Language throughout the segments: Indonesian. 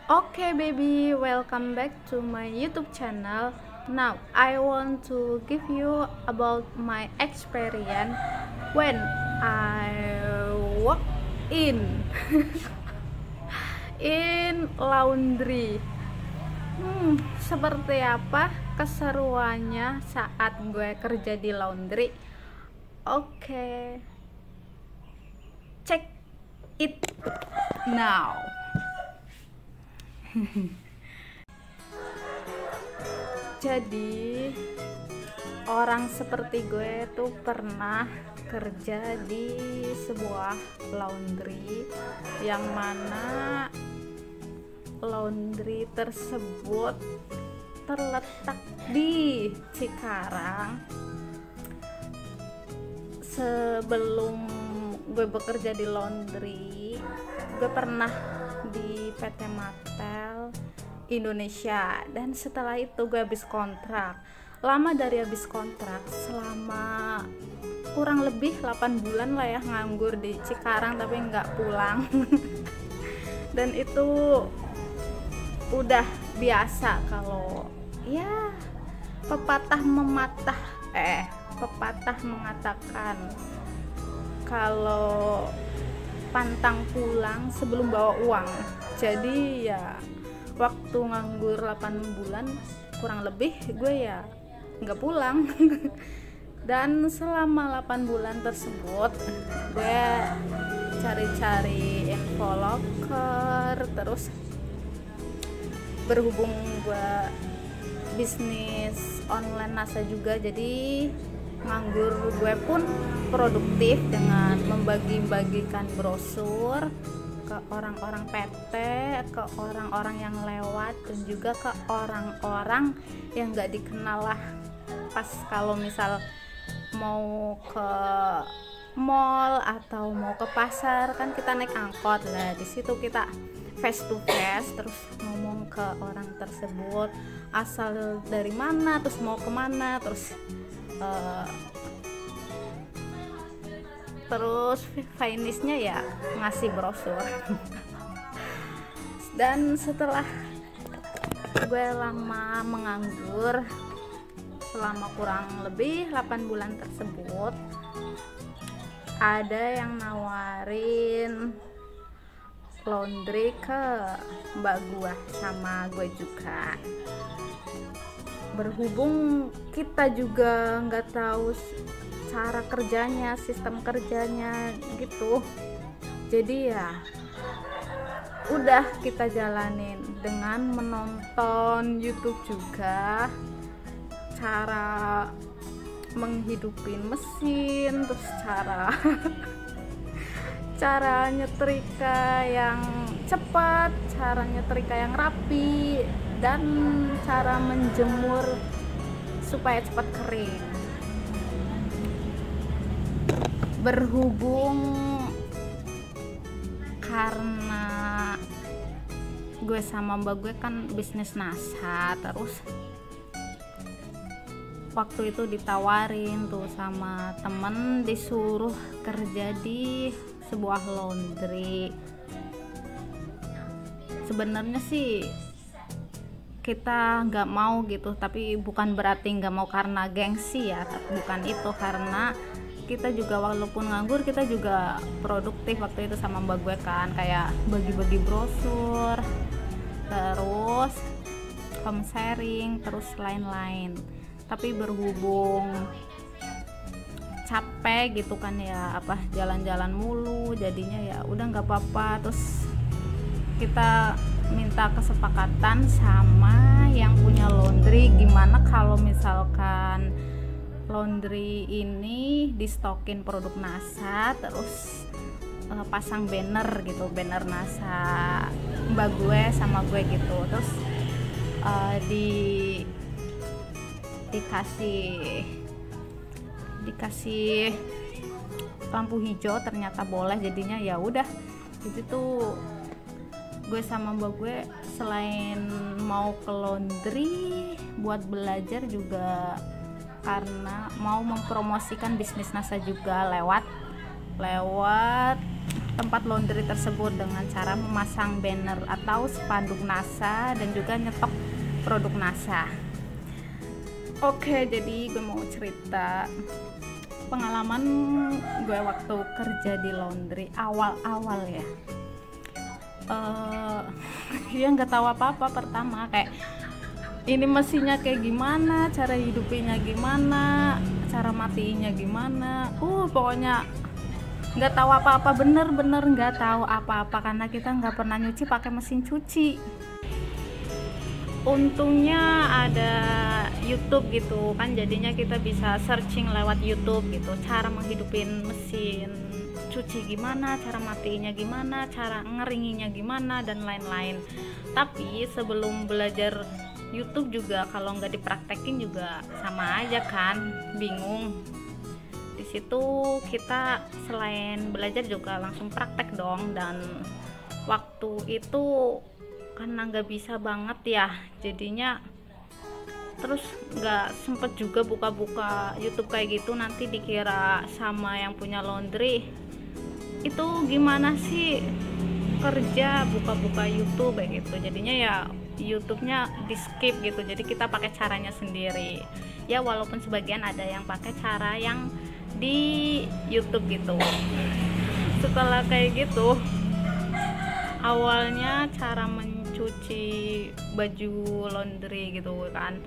Okay, baby, welcome back to my YouTube channel. Now, I want to give you about my experience when I work in in laundry. Seperti apa keseruannya saat gue kerja di laundry? Oke, check it now. Jadi orang seperti gue tuh pernah kerja di sebuah laundry yang mana laundry tersebut terletak di Cikarang. Sebelum gue bekerja di laundry, gue pernah di PT Martel Indonesia, dan setelah itu gue habis kontrak. Lama dari habis kontrak, selama kurang lebih 8 bulan lah ya nganggur di Cikarang tapi nggak pulang. Dan itu udah biasa kalau ya pepatah mengatakan kalau pantang pulang sebelum bawa uang. Jadi ya waktu nganggur 8 bulan kurang lebih gue ya nggak pulang. Dan selama 8 bulan tersebut gue cari-cari info loker, terus berhubung gue bisnis online NASA juga, jadi nganggur gue pun produktif dengan membagi-bagikan brosur ke orang-orang PT, ke orang-orang yang lewat, dan juga ke orang-orang yang gak dikenal lah. Pas kalau misal mau ke mall atau mau ke pasar kan kita naik angkot lah, di situ kita face to face terus ngomong ke orang tersebut asal dari mana, terus mau kemana, terus finishnya ya ngasih brosur. Dan setelah gue lama menganggur selama kurang lebih 8 bulan tersebut, ada yang nawarin laundry ke mbak gue sama gue juga. Berhubung kita juga nggak tahu cara kerjanya, sistem kerjanya gitu, jadi ya udah kita jalanin dengan menonton YouTube juga cara menghidupin mesin, terus cara nyetrika yang cepat, cara nyetrika yang rapi, dan cara menjemur supaya cepat kering. Berhubung karena gue sama mbak gue kan bisnis NASA, terus waktu itu ditawarin tuh sama temen disuruh kerja di sebuah laundry. Sebenarnya sih kita nggak mau gitu, tapi bukan berarti nggak mau karena gengsi ya, bukan itu, karena kita juga walaupun nganggur kita juga produktif waktu itu sama mbak gue kan, kayak bagi-bagi brosur, terus home sharing, terus lain-lain. Tapi berhubung capek gitu kan ya, jalan-jalan mulu, jadinya ya udah nggak apa-apa. Terus kita minta kesepakatan sama yang punya laundry, gimana kalau misalkan laundry ini di stokin produk NASA, terus pasang banner gitu, banner NASA mbak gue sama gue gitu, terus dikasih lampu hijau, ternyata boleh. Jadinya ya udah, jadi tuh gue sama mbak gue selain mau ke laundry buat belajar juga karena mau mempromosikan bisnis NASA juga lewat tempat laundry tersebut dengan cara memasang banner atau spanduk NASA dan juga nyetok produk NASA. Oke, jadi gue mau cerita pengalaman gue waktu kerja di laundry awal-awal ya. Ya nggak tahu apa-apa pertama, kayak ini mesinnya kayak gimana, cara hidupinnya gimana, cara matiinnya gimana, pokoknya nggak tahu apa-apa, bener-bener nggak tahu apa-apa karena kita nggak pernah nyuci pakai mesin cuci. Untungnya ada YouTube gitu kan, jadinya kita bisa searching lewat YouTube gitu, cara menghidupin mesin cuci gimana, cara matiinnya gimana, cara ngeringinnya gimana, dan lain-lain. Tapi sebelum belajar YouTube juga kalau nggak dipraktekin juga sama aja kan, bingung. Di situ kita selain belajar juga langsung praktek dong, dan waktu itu karena nggak bisa banget ya, jadinya terus nggak sempet juga buka-buka YouTube kayak gitu, nanti dikira sama yang punya laundry itu gimana sih kerja buka-buka YouTube kayak gitu, jadinya ya YouTube-nya di skip gitu, jadi kita pakai caranya sendiri ya, walaupun sebagian ada yang pakai cara yang di YouTube gitu. Setelah kayak gitu, awalnya cara mencuci baju laundry gitu kan,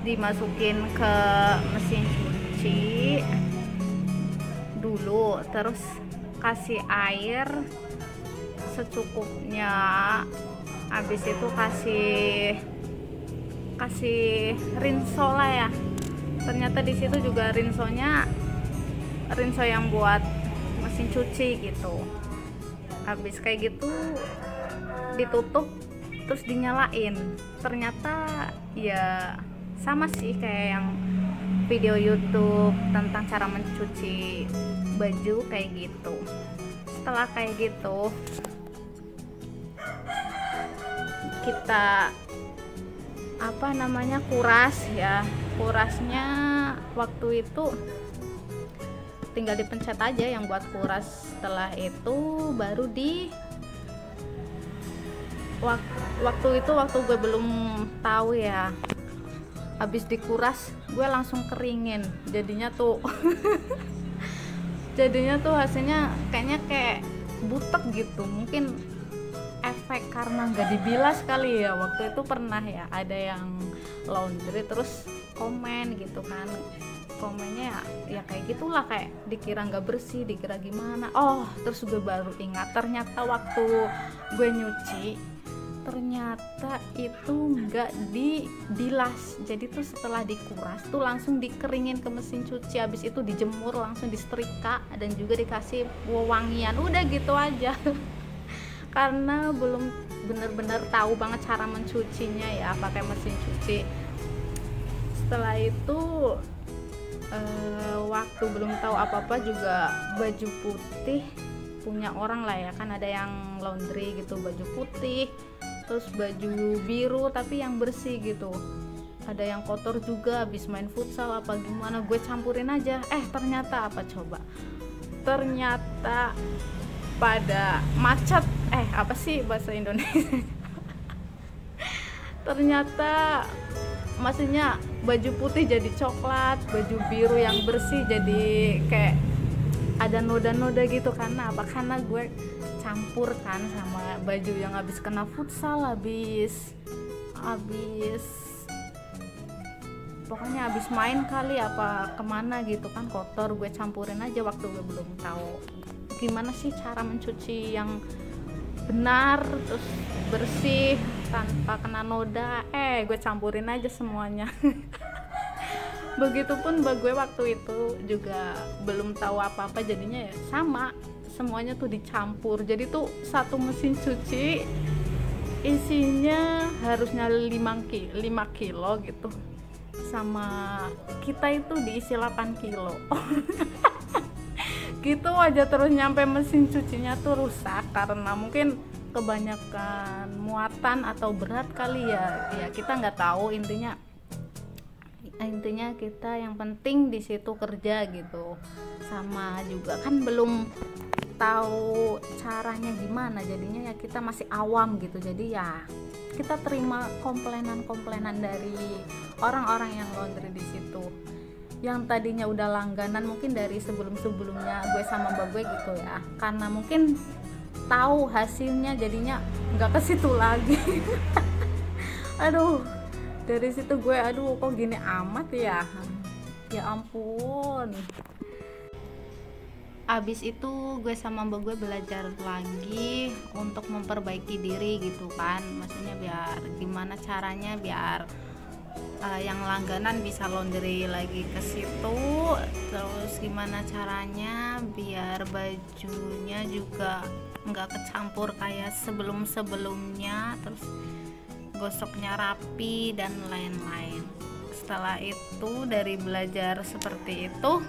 dimasukin ke mesin cuci dulu, terus kasih air secukupnya, habis itu kasih rinso lah ya. Ternyata di situ juga rinso yang buat mesin cuci gitu. Habis kayak gitu ditutup terus dinyalain. Ternyata ya sama sih kayak yang video YouTube tentang cara mencuci baju kayak gitu. Setelah kayak gitu kita kuras ya. Kurasnya waktu itu tinggal dipencet aja yang buat kuras. Setelah itu baru waktu gue belum tahu ya, habis dikuras gue langsung keringin, jadinya tuh hasilnya kayaknya kayak butek gitu, mungkin efek karena nggak dibilas kali ya. Waktu itu pernah ya ada yang laundry terus komen gitu kan, komennya ya kayak gitulah, kayak dikira nggak bersih, dikira gimana. Terus gue baru ingat, ternyata waktu gue nyuci ternyata itu nggak dibilas, jadi tuh setelah dikuras tuh langsung dikeringin ke mesin cuci, habis itu dijemur, langsung disetrika dan juga dikasih wewangian, udah gitu aja. Karena belum bener-bener tahu banget cara mencucinya ya pakai mesin cuci. Setelah itu waktu belum tahu apa-apa juga, baju putih punya orang lah ya kan, ada yang laundry gitu baju putih, terus baju biru tapi yang bersih gitu, ada yang kotor juga habis main futsal apa gimana, gue campurin aja. Ternyata apa coba, ternyata pada macet, apa sih bahasa Indonesia ternyata maksudnya baju putih jadi coklat, baju biru yang bersih jadi kayak ada noda-noda gitu. Karena apa? Karena gue campur kan sama baju yang habis kena futsal, habis pokoknya habis main kali apa kemana gitu kan, kotor, gue campurin aja waktu gue belum tahu gimana sih cara mencuci yang benar terus bersih tanpa kena noda. Gue campurin aja semuanya. Begitupun gue waktu itu juga belum tahu apa-apa, jadinya ya sama, semuanya tuh dicampur. Jadi tuh satu mesin cuci isinya harusnya 5 kilo gitu, sama kita itu diisi 8 kilo. Gitu aja terus nyampe mesin cucinya tuh rusak karena mungkin kebanyakan muatan atau berat kali ya kita nggak tahu. Intinya intinya kita yang penting di situ kerja gitu. Sama juga kan belum tahu caranya gimana, jadinya ya kita masih awam gitu. Jadi ya kita terima komplainan dari orang-orang yang laundry di situ, yang tadinya udah langganan mungkin dari sebelum-sebelumnya gue sama mbak gue gitu ya, karena mungkin tahu hasilnya jadinya nggak ke situ lagi. Aduh, dari situ gue kok gini amat ya, ya ampun. Abis itu gue sama mbak gue belajar lagi untuk memperbaiki diri gitu kan, maksudnya biar gimana caranya biar yang langganan bisa laundry lagi ke situ, terus gimana caranya biar bajunya juga nggak kecampur kayak sebelum-sebelumnya, terus gosoknya rapi dan lain-lain. Setelah itu dari belajar seperti itu,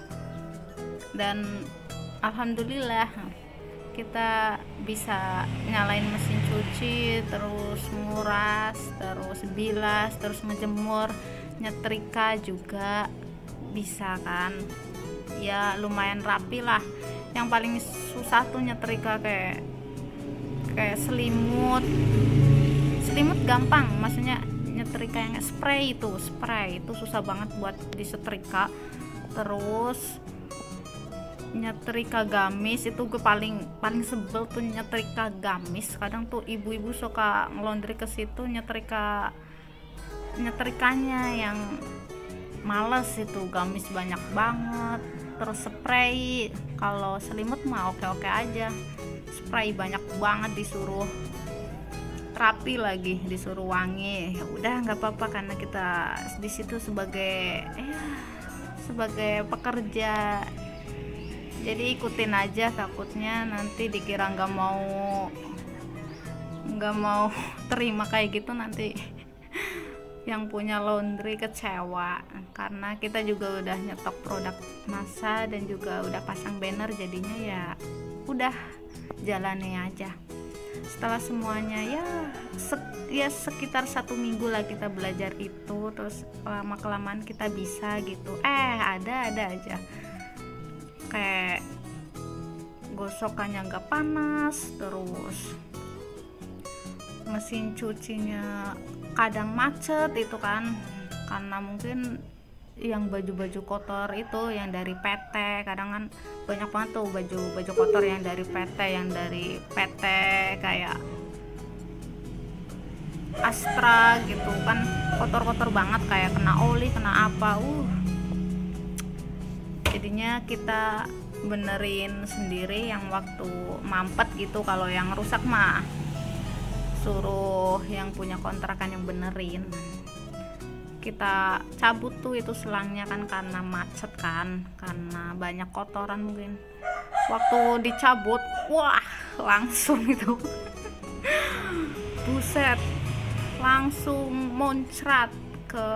dan alhamdulillah kita bisa nyalain mesin cuci, terus nguras, terus bilas, terus ngejemur, nyetrika juga bisa kan, ya lumayan rapi lah. Yang paling susah tuh nyetrika kayak selimut gampang, maksudnya nyetrika yang spray itu susah banget buat disetrika. Terus nyetrika gamis itu gue paling sebel tuh nyetrika gamis. Kadang tuh ibu-ibu suka ngelondri ke situ nyetrikanya yang males, itu gamis banyak banget. Terus spray, kalau selimut mah oke-oke aja, spray banyak banget, disuruh rapi lagi, disuruh wangi. Ya udah nggak apa-apa karena kita di situ sebagai pekerja, jadi ikutin aja. Takutnya nanti dikira nggak mau terima kayak gitu, nanti yang punya laundry kecewa, karena kita juga udah nyetok produk masa dan juga udah pasang banner, jadinya ya jalani aja. Setelah semuanya ya sekitar 1 minggu lah kita belajar itu, terus lama kelamaan kita bisa gitu. Ada aja kayak gosokannya nggak panas, terus mesin cucinya kadang macet itu kan, karena mungkin yang baju-baju kotor itu yang dari PT, kadang kan banyak banget tuh baju kotor yang dari PT kayak Astra gitu kan, kotor-kotor banget, kayak kena oli, kena apa, jadinya kita benerin sendiri yang waktu mampet gitu. Kalau yang rusak mah suruh yang punya kontrakan yang benerin. Kita cabut tuh itu selangnya kan, karena macet kan, karena banyak kotoran mungkin. Waktu dicabut, wah langsung itu buset, langsung muncrat ke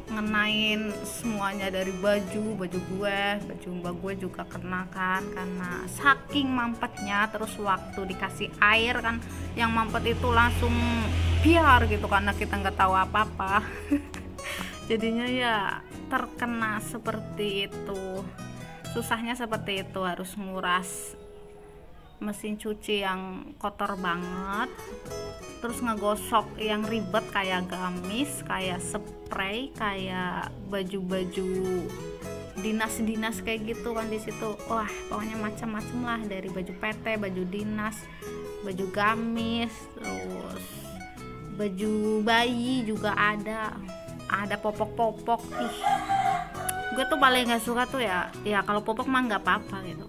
ngenain semuanya, dari baju gue, baju mbak gue juga kena kan, karena saking mampetnya. Terus waktu dikasih air kan, yang mampet itu langsung biar gitu, karena kita nggak tahu apa-apa. Jadinya ya terkena seperti itu. Susahnya seperti itu, harus nguras mesin cuci yang kotor banget, terus ngegosok yang ribet kayak gamis, kayak spray, kayak baju-baju dinas kayak gitu kan di situ. Wah, pokoknya macam-macam lah, dari baju PT, baju dinas, baju gamis, terus baju bayi juga ada popok-popok. Gue tuh paling nggak suka tuh ya kalau popok mah nggak apa-apa gitu.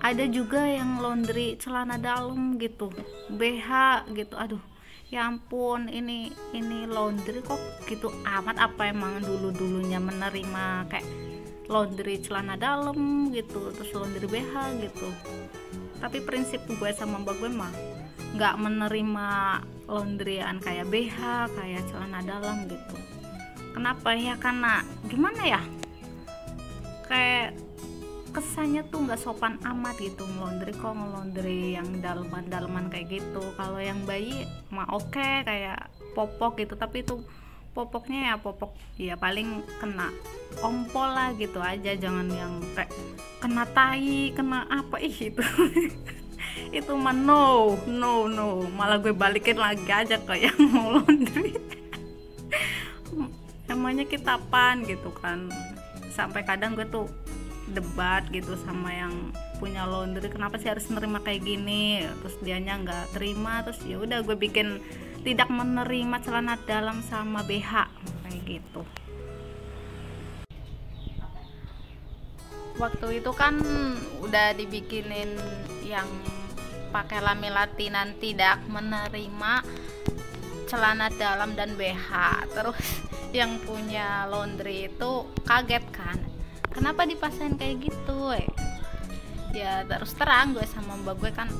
Ada juga yang laundry celana dalam gitu, BH gitu. Aduh, ya ampun, ini laundry kok gitu amat. Apa emang dulunya menerima kayak laundry celana dalam gitu, terus laundry BH gitu. Tapi prinsip gue sama mbak gue mah nggak menerima laundryan kayak BH, kayak celana dalam gitu. Kenapa ya? Karena gimana ya, kayak kesannya tuh nggak sopan amat gitu ngelondri yang daleman kayak gitu. Kalau yang bayi mah oke, kayak popok gitu, tapi itu popoknya ya popok ya paling kena ompol lah gitu aja, jangan yang kayak kena tai, kena apa itu itu mah no, malah gue balikin lagi aja ke yang mau laundry emangnya kita apaan gitu kan. Sampai kadang gue tuh debat gitu sama yang punya laundry, kenapa sih harus nerima kayak gini, terus dianya nggak terima, terus ya udah gue bikin tidak menerima celana dalam sama BH kayak gitu. Waktu itu kan udah dibikinin yang pakai lamilatinan tidak menerima celana dalam dan BH, terus yang punya laundry itu kaget kan, kenapa dipasang kayak gitu ya terus terang gue sama mbak gue kan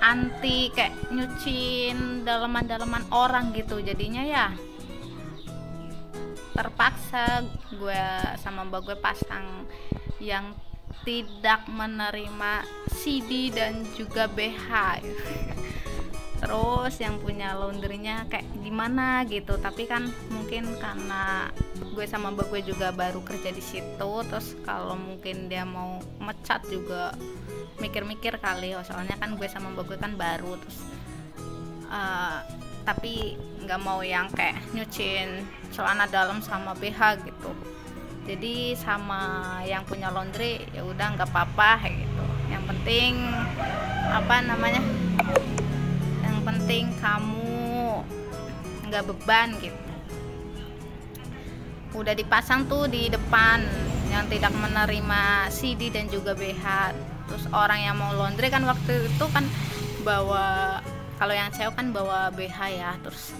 anti kayak nyuciin dalaman-dalaman orang gitu, jadinya ya terpaksa gue sama mbak gue pasang yang tidak menerima CD dan juga BH terus yang punya laundrynya kayak gimana gitu, tapi kan mungkin karena gue sama mbak gue juga baru kerja di situ, terus kalau mungkin dia mau mecat juga mikir-mikir kali soalnya kan gue sama mbak gue kan baru, terus tapi nggak mau yang kayak nyuciin celana dalam sama BH gitu. Jadi sama yang punya laundry ya udah nggak apa-apa gitu, yang penting apa namanya, yang penting kamu nggak beban gitu. Udah dipasang tuh di depan yang tidak menerima CD dan juga BH. Terus orang yang mau laundry kan waktu itu kan bawa, kalau yang cewek kan bawa BH ya, terus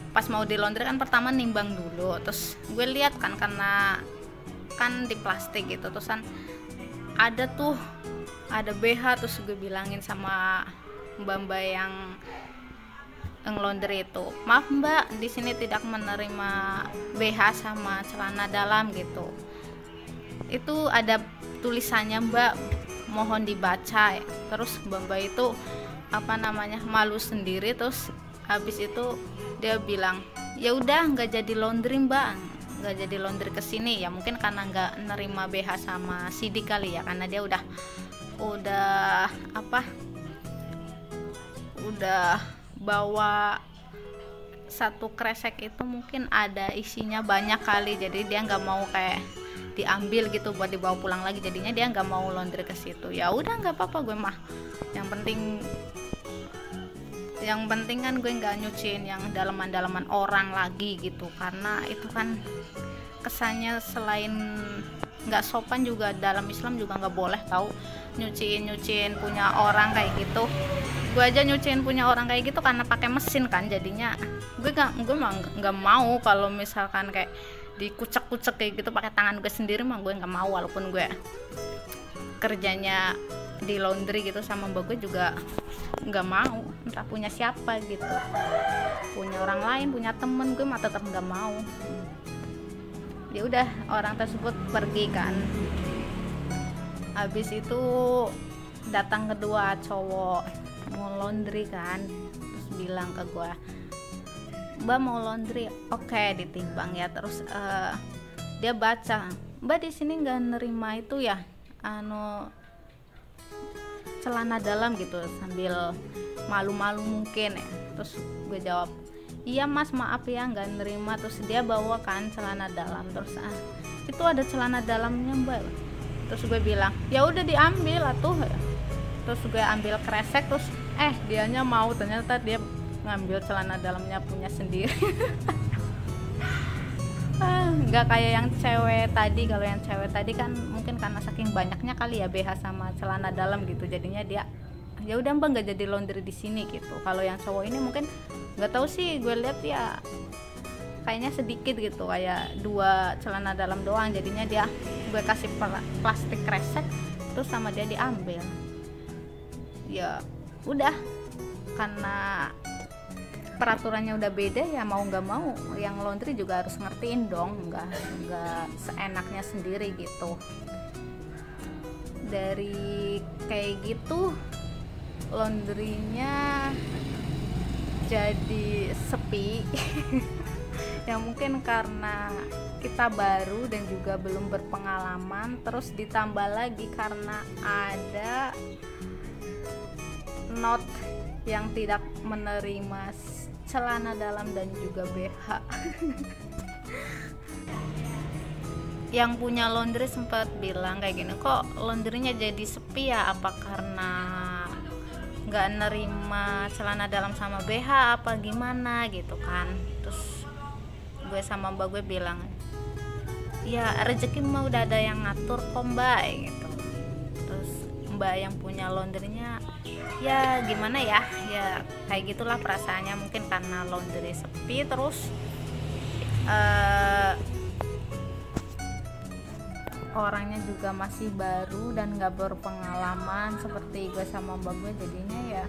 pas mau di laundry kan pertama nimbang dulu, terus gue lihat kan karena kan di plastik gitu, terus kan ada BH, terus gue bilangin sama mbak yang laundry itu, maaf mbak, di sini tidak menerima BH sama celana dalam gitu, itu ada tulisannya mbak, mohon dibaca. Terus mbak itu apa namanya malu sendiri, terus habis itu dia bilang ya udah nggak jadi laundry mbak, nggak jadi laundry kesini ya, mungkin karena nggak nerima BH sama CD kali ya, karena dia udah bawa satu kresek itu mungkin ada isinya banyak kali, jadi dia nggak mau kayak diambil gitu buat dibawa pulang lagi, jadinya dia nggak mau laundry ke situ. Ya udah nggak apa-apa gue mah, yang penting kan gue nggak nyuciin yang dalaman-dalaman orang lagi gitu, karena itu kan kesannya selain nggak sopan juga dalam Islam juga nggak boleh tahu nyuciin punya orang kayak gitu. Gue aja nyuciin punya orang kayak gitu karena pakai mesin kan, jadinya gue nggak mau kalau misalkan kayak dikucek-kucek kayak gitu pakai tangan gue sendiri mah gue nggak mau, walaupun gue kerjanya di laundry gitu sama mbak gue juga nggak mau, entah punya siapa gitu, punya orang lain, punya temen, gue mah tetap nggak mau. Ya udah orang tersebut pergi kan, habis itu datang kedua cowok mau laundry kan, terus bilang ke gue, mbak mau laundry, oke, ditimbang ya, terus dia baca, mbak di sini nggak nerima itu ya celana dalam gitu, sambil malu-malu mungkin ya. Terus gue jawab, iya mas maaf ya nggak nerima. Terus dia bawa kan celana dalam, terus itu ada celana dalamnya mbak, terus gue bilang ya udah diambil atuh. Terus gue ambil kresek, terus dianya mau, ternyata dia ngambil celana dalamnya punya sendiri. Nggak kayak yang cewek tadi. Kalau yang cewek tadi kan mungkin karena saking banyaknya kali ya BH sama celana dalam gitu, jadinya dia ya udah mbak nggak jadi laundry di sini gitu. Kalau yang cowok ini mungkin nggak tahu sih, gue lihat ya kayaknya sedikit gitu, kayak 2 celana dalam doang, jadinya dia gue kasih plastik kresek terus sama dia diambil. Ya udah, karena peraturannya udah beda ya, mau nggak mau yang laundry juga harus ngertiin dong, nggak seenaknya sendiri gitu. Dari kayak gitu laundrynya jadi sepi ya mungkin karena kita baru dan juga belum berpengalaman, terus ditambah lagi karena ada not yang tidak menerima celana dalam dan juga BH. Yang punya laundry sempat bilang kayak gini, kok laundrynya jadi sepi ya, apa karena nggak nerima celana dalam sama BH apa gimana gitu kan. Terus gue sama mbak gue bilang, ya rezeki mah udah ada yang ngatur kok mbak gitu. Terus mbak yang punya laundrynya, ya gimana ya, ya kayak gitulah perasaannya, mungkin karena laundry sepi, terus orangnya juga masih baru dan nggak berpengalaman seperti gue sama mbak gue, jadinya ya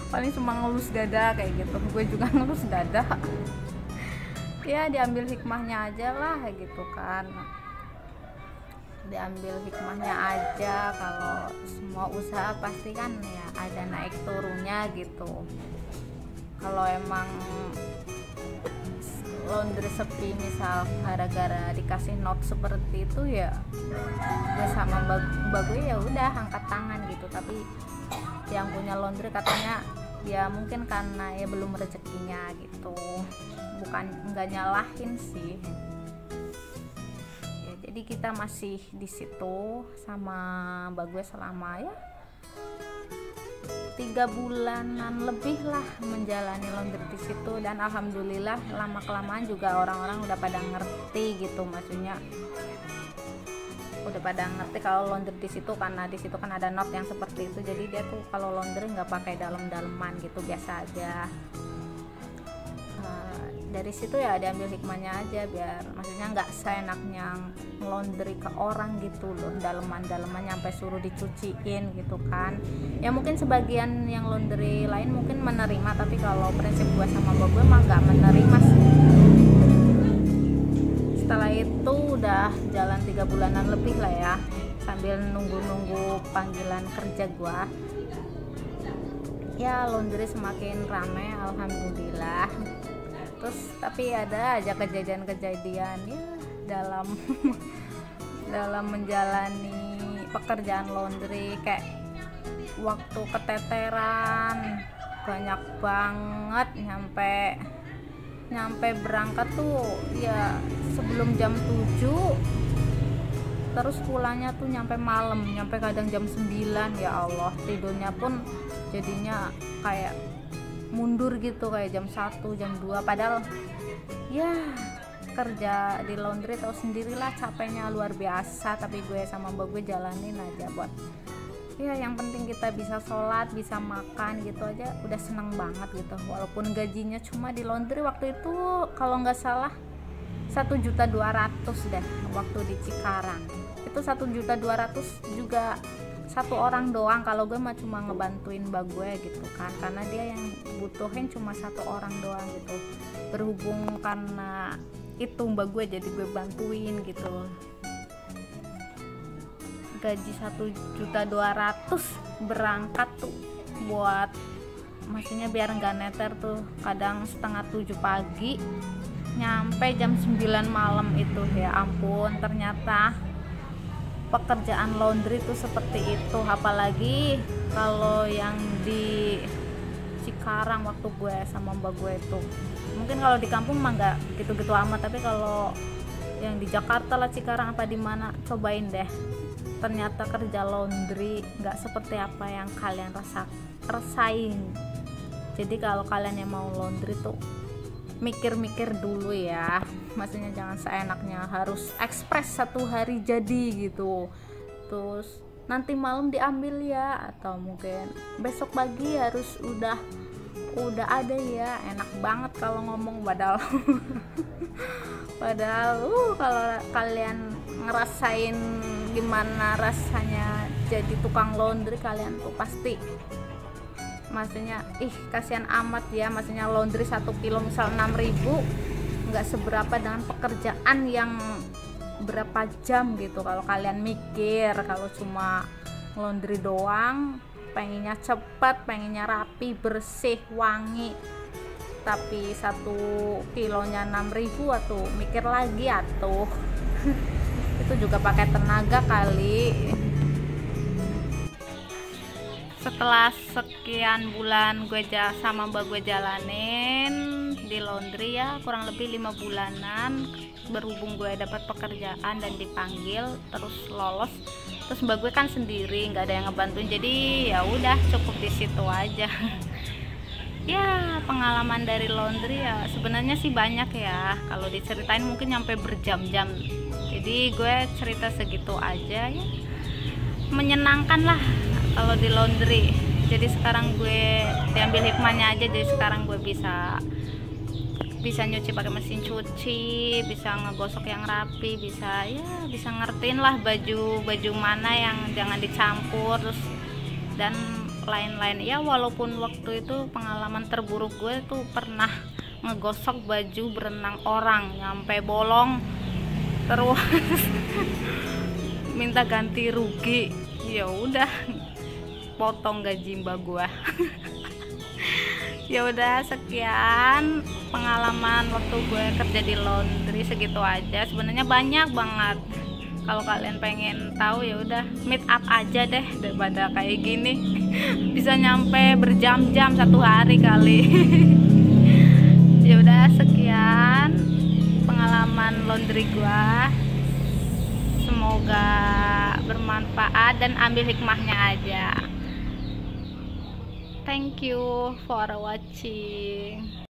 paling cuma ngelus dada kayak gitu. Gue juga ngelus dada, ya diambil hikmahnya aja lah gitu kan, diambil hikmahnya aja. Kalau semua usaha pasti kan ya ada naik turunnya gitu. Kalau emang laundry sepi misal gara-gara dikasih note seperti itu, ya gue sama mbak gue ya udah angkat tangan gitu. Tapi yang punya laundry katanya ya mungkin karena ya belum rezekinya gitu, bukan nggak nyalahin sih ya. Jadi kita masih di situ sama mbak gue selama ya 3 bulanan lebih lah menjalani laundry di situ, dan alhamdulillah lama kelamaan juga orang-orang udah pada ngerti gitu, maksudnya udah pada ngerti kalau laundry di situ, karena di situ kan ada not yang seperti itu. Jadi dia tuh kalau laundry nggak pakai dalam-daleman gitu, biasa aja. Dari situ ya diambil hikmahnya aja, biar maksudnya nggak seenaknya laundry ke orang gitu loh, daleman-daleman sampai suruh dicuciin gitu kan. Ya mungkin sebagian yang laundry lain mungkin menerima, tapi kalau prinsip gue sama mbak gue mah nggak menerima sih. Setelah itu udah jalan 3 bulanan lebih lah ya, sambil nunggu-nunggu panggilan kerja gue. Ya laundry semakin ramai alhamdulillah. Terus tapi ada aja kejadian-kejadian ya dalam dalam menjalani pekerjaan laundry, kayak waktu keteteran banyak banget, nyampe berangkat tuh ya sebelum jam 7, terus pulangnya tuh nyampe malam, nyampe kadang jam 9. Ya Allah, tidurnya pun jadinya kayak mundur gitu, kayak jam 1, jam 2, padahal ya kerja di laundry tahu sendirilah capeknya luar biasa. Tapi gue sama mbak gue jalanin aja buat ya yang penting kita bisa sholat, bisa makan gitu aja udah seneng banget gitu. Walaupun gajinya cuma di laundry waktu itu kalau nggak salah 1.200.000 deh waktu di Cikarang. Itu 1.200.000 juga satu orang doang. Kalau gue mah cuma ngebantuin mbak gue gitu kan, karena dia yang butuhin cuma satu orang doang gitu. Berhubung karena itu mbak gue, jadi gue bantuin gitu. Gaji 1.200.000 berangkat tuh buat maksudnya biar nggak neter tuh, kadang 6:30 pagi nyampe jam 9 malam itu. Ya ampun, ternyata pekerjaan laundry itu seperti itu. Apalagi kalau yang di Cikarang waktu gue sama mbak gue itu, mungkin kalau di kampung mah nggak gitu-gitu amat, tapi kalau yang di Jakarta lah, Cikarang apa di mana, cobain deh. Ternyata kerja laundry nggak seperti apa yang kalian rasain. Jadi kalau kalian yang mau laundry tuh mikir-mikir dulu ya, maksudnya jangan seenaknya harus ekspres 1 hari jadi gitu, terus nanti malam diambil ya, atau mungkin besok pagi harus udah ada ya. Enak banget kalau ngomong, padahal kalau kalian ngerasain gimana rasanya jadi tukang laundry, kalian tuh pasti maksudnya kasihan amat ya. Maksudnya laundry 1 kilo misal 6.000 nggak seberapa dengan pekerjaan yang berapa jam gitu. Kalau kalian mikir kalau cuma laundry doang, pengennya cepat, pengennya rapi, bersih, wangi, tapi 1 kilonya 6.000 atau mikir lagi atuh. Itu juga pakai tenaga kali. Setelah sekian bulan gue sama mbak gue jalanin di laundry ya, kurang lebih 5 bulanan, berhubung gue dapat pekerjaan dan dipanggil terus lolos, terus mbak gue kan sendiri, nggak ada yang ngebantuin, jadi ya udah cukup di situ aja. Ya, pengalaman dari laundry ya sebenarnya sih banyak ya, kalau diceritain mungkin sampai berjam-jam, jadi gue cerita segitu aja ya. Menyenangkan lah kalau di laundry. Jadi sekarang gue diambil hikmahnya aja, jadi sekarang gue bisa nyuci pakai mesin cuci, bisa ngegosok yang rapi, bisa ngertiin lah baju mana yang jangan dicampur, terus dan lain-lain ya. Walaupun waktu itu pengalaman terburuk gue tuh pernah ngegosok baju berenang orang nyampe bolong, terus minta ganti rugi, ya udah potong gaji mbak gua. Ya udah, sekian pengalaman waktu gue kerja di laundry, segitu aja. Sebenarnya banyak banget, kalau kalian pengen tahu ya udah meet up aja deh, daripada kayak gini bisa nyampe berjam-jam 1 hari kali. Ya udah, sekian pengalaman laundry gua, semoga bermanfaat dan ambil hikmahnya aja. Thank you for watching.